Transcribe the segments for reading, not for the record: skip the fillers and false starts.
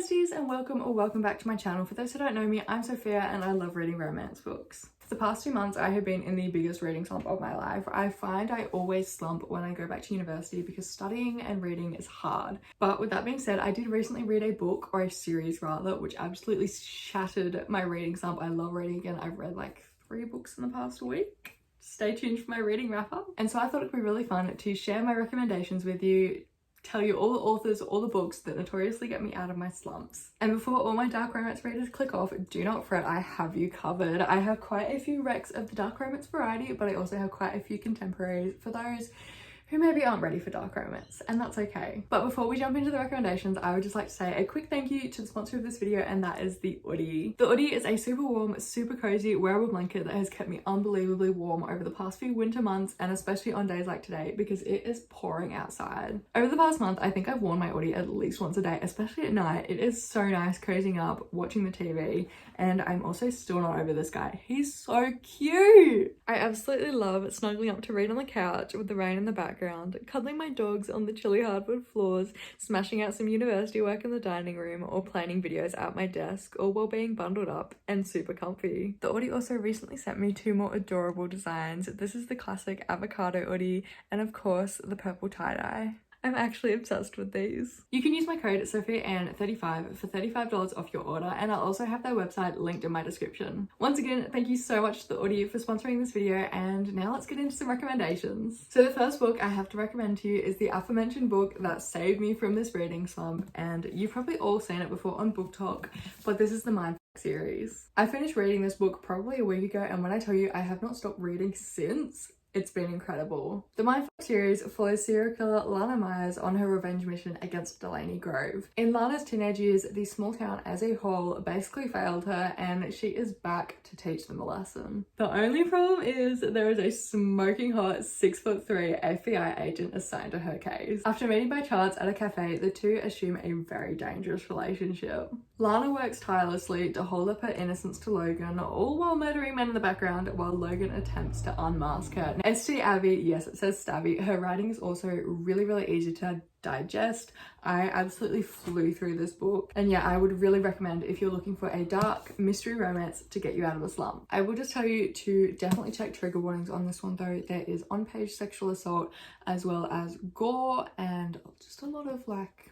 besties, and welcome or welcome back to my channel. For those who don't know me, I'm Sophia and I love reading romance books. For the past 2 months, I have been in the biggest reading slump of my life. I find I always slump when I go back to university because studying and reading is hard. But with that being said, I did recently read a book, or a series rather, which absolutely shattered my reading slump. I love reading again. I've read like 3 books in the past week. Stay tuned for my reading wrap up. And so I thought it'd be really fun to share my recommendations with you, tell you all the authors, all the books that notoriously get me out of my slumps. And before all my dark romance readers click off, do not fret, I have you covered. I have quite a few recs of the dark romance variety, but I also have quite a few contemporaries for those who maybe aren't ready for dark romance, and that's okay. But before we jump into the recommendations, I would just like to say a quick thank you to the sponsor of this video, and that is the Oodie. The Oodie is a super warm, super cozy wearable blanket that has kept me unbelievably warm over the past few winter months, and especially on days like today because it is pouring outside. Over the past month, I think I've worn my Oodie at least once a day, especially at night. It is so nice cozying up, watching the TV, and I'm also still not over this guy. He's so cute! I absolutely love snuggling up to read on the couch with the rain in the background, cuddling my dogs on the chilly hardwood floors, smashing out some university work in the dining room, or planning videos at my desk, all while being bundled up and super comfy. The Oodie also recently sent me 2 more adorable designs. This is the classic avocado Oodie, and of course the purple tie-dye. I'm actually obsessed with these. You can use my code SophiaAnn35 for $35 off your order, and I'll also have their website linked in my description. Once again, thank you so much to the Oodie for sponsoring this video, and now let's get into some recommendations. So the first book I have to recommend to you is the aforementioned book that saved me from this reading slump, and you've probably all seen it before on Book Talk, but this is the Mindfuck series. I finished reading this book probably a week ago, and when I tell you I have not stopped reading since, it's been incredible. The Mindfuck series follows serial killer Lana Myers on her revenge mission against Delaney Grove. In Lana's teenage years, the small town as a whole basically failed her, and she is back to teach them a lesson. The only problem is there is a smoking hot 6'3" FBI agent assigned to her case. After meeting by chance at a cafe, the two assume a very dangerous relationship. Lana works tirelessly to hold up her innocence to Logan, all while murdering men in the background while Logan attempts to unmask her. St. Abby, yes, it says Stabby. Her writing is also really easy to digest. I absolutely flew through this book, and yeah, I would really recommend if you're looking for a dark mystery romance to get you out of a slump. I will just tell you to definitely check trigger warnings on this one though. There is on-page sexual assault as well as gore and just a lot of like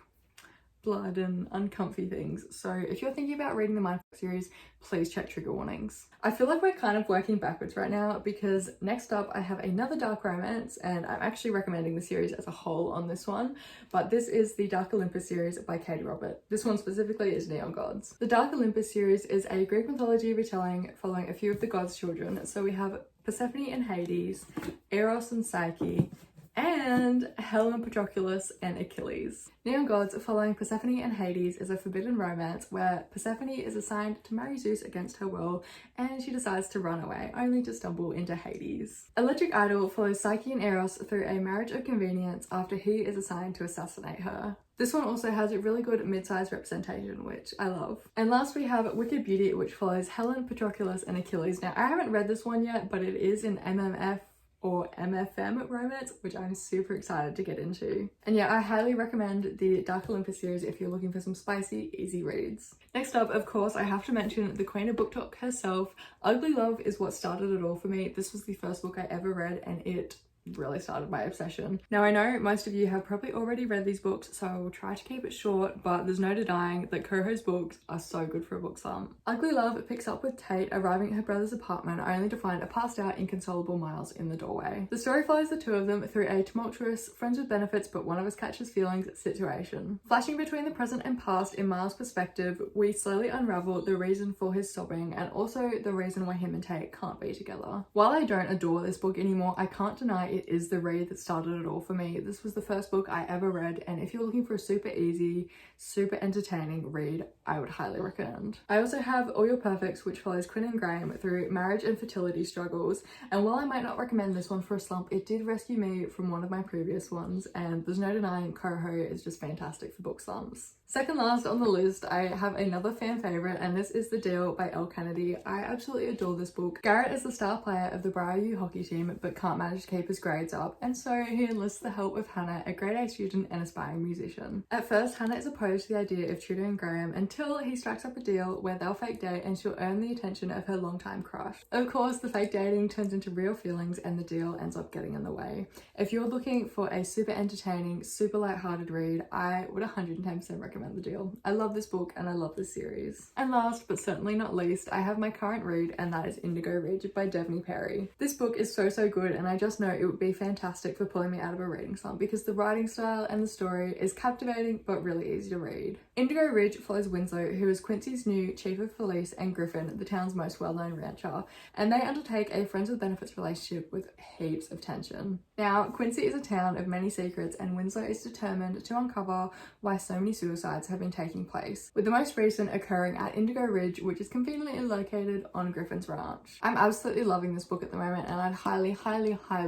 blood and uncomfy things. So if you're thinking about reading the Mindfuck series, please check trigger warnings. I feel like we're kind of working backwards right now because next up I have another dark romance, and I'm actually recommending the series as a whole on this one, but this is the Dark Olympus series by Katie Robert. This one specifically is Neon Gods. The Dark Olympus series is a Greek mythology retelling following a few of the gods' children. So we have Persephone and Hades, Eros and Psyche, and Helen, Patroclus, and Achilles. Neon Gods following Persephone and Hades is a forbidden romance where Persephone is assigned to marry Zeus against her will, and she decides to run away, only to stumble into Hades. Electric Idol follows Psyche and Eros through a marriage of convenience after he is assigned to assassinate her. This one also has a really good mid-sized representation, which I love. And last we have Wicked Beauty, which follows Helen, Patroclus, and Achilles. Now, I haven't read this one yet, but it is an MMF or MFM romance, which I'm super excited to get into. And yeah, I highly recommend the Dark Olympus series if you're looking for some spicy, easy reads. Next up, of course, I have to mention the Queen of Book Talk herself. Ugly Love is what started it all for me. This was the first book I ever read, and it really started my obsession. Now, I know most of you have probably already read these books, so I will try to keep it short, but there's no denying that Coho's books are so good for a book slump. Ugly Love picks up with Tate arriving at her brother's apartment only to find a passed out, inconsolable Miles in the doorway. The story follows the two of them through a tumultuous friends with benefits but one of us catches feelings situation. Flashing between the present and past in Miles' perspective, we slowly unravel the reason for his sobbing and also the reason why him and Tate can't be together. While I don't adore this book anymore, I can't deny it is the read that started it all for me. This was the first book I ever read, and if you're looking for a super easy, super entertaining read, I would highly recommend. I also have All Your Perfects, which follows Quinn and Graham through marriage and fertility struggles, and while I might not recommend this one for a slump, it did rescue me from one of my previous ones, and there's no denying Coho is just fantastic for book slumps. Second last on the list, I have another fan favourite, and this is The Deal by Elle Kennedy. I absolutely adore this book. Garrett is the star player of the Briar U hockey team but can't manage to keep his grades up, and so he enlists the help of Hannah, a grade A student and aspiring musician. At first, Hannah is opposed to the idea of tutoring Graham until he strikes up a deal where they'll fake date and she'll earn the attention of her longtime crush. Of course, the fake dating turns into real feelings and the deal ends up getting in the way. If you're looking for a super entertaining, super light-hearted read, I would 110% recommend The Deal. I love this book and I love this series. And last but certainly not least, I have my current read, and that is Indigo Ridge by Devney Perry. This book is so good, and I just know it would be fantastic for pulling me out of a reading slump because the writing style and the story is captivating but really easy to read. Indigo Ridge follows Winslow, who is Quincy's new chief of police, and Griffin, the town's most well-known rancher, and they undertake a friends with benefits relationship with heaps of tension. Now, Quincy is a town of many secrets, and Winslow is determined to uncover why so many suicides have been taking place, with the most recent occurring at Indigo Ridge, which is conveniently located on Griffin's ranch. I'm absolutely loving this book at the moment, and I'd highly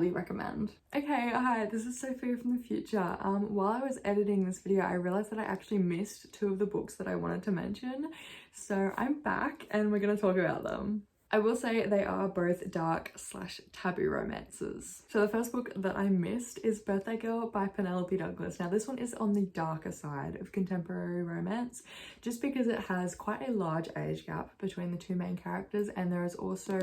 recommend. Okay, hi, this is Sophia from the future. While I was editing this video, I realized that I actually missed two of the books that I wanted to mention, so I'm back and we're gonna talk about them. I will say they are both dark/taboo romances. So the first book that I missed is Birthday Girl by Penelope Douglas. Now this one is on the darker side of contemporary romance, just because it has quite a large age gap between the two main characters, and there is also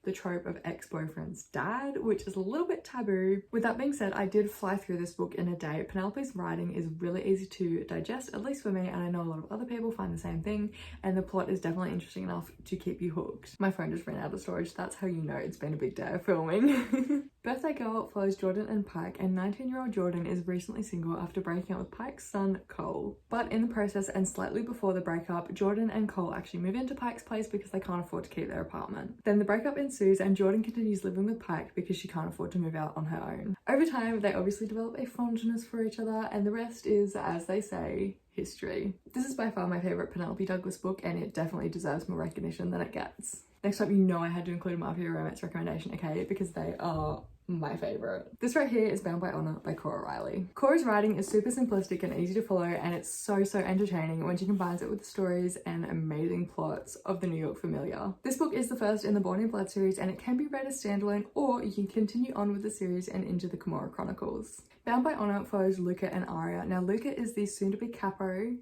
the trope of ex-boyfriend's dad, which is a little bit taboo. With that being said, I did fly through this book in a day. Penelope's writing is really easy to digest, at least for me, and I know a lot of other people find the same thing, and the plot is definitely interesting enough to keep you hooked. My phone just ran out of storage. That's how you know it's been a big day of filming. Birthday Girl follows Jordan and Pike, and 19-year-old Jordan is recently single after breaking up with Pike's son, Cole. But in the process, and slightly before the breakup, Jordan and Cole actually move into Pike's place because they can't afford to keep their apartment. Then the breakup ensues, and Jordan continues living with Pike because she can't afford to move out on her own. Over time, they obviously develop a fondness for each other, and the rest is, as they say, history. This is by far my favourite Penelope Douglas book, and it definitely deserves more recognition than it gets. Next up, you know I had to include a Mafia romance recommendation, okay, because they are my favourite. This right here is Bound by Honor by Cora Riley. Cora's writing is super simplistic and easy to follow, and it's so entertaining when she combines it with the stories and amazing plots of the New York Familiar. This book is the first in the Born in Blood series, and it can be read as standalone, or you can continue on with the series and into the Kimura Chronicles. Bound by Honor follows Luca and Arya. Now Luca is the soon-to-be capo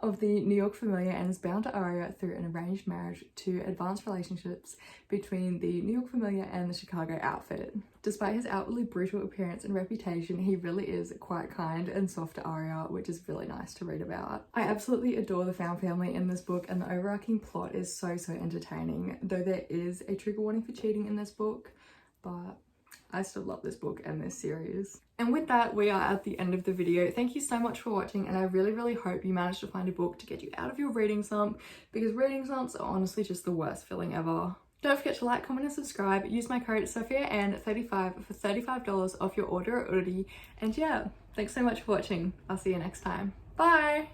of the New York Familiar, and is bound to Arya through an arranged marriage to advance relationships between the New York Familiar and the Chicago outfit. Despite his outwardly brutal appearance and reputation, he really is quite kind and soft to Arya, which is really nice to read about. I absolutely adore the found family in this book, and the overarching plot is so entertaining, though there is a trigger warning for cheating in this book, but I still love this book and this series. And with that, we are at the end of the video. Thank you so much for watching, and I really hope you managed to find a book to get you out of your reading slump, because reading slumps are honestly just the worst feeling ever. Don't forget to like, comment and subscribe. Use my code SophiaN35 for $35 off your order at Oodie. And yeah, thanks so much for watching. I'll see you next time. Bye!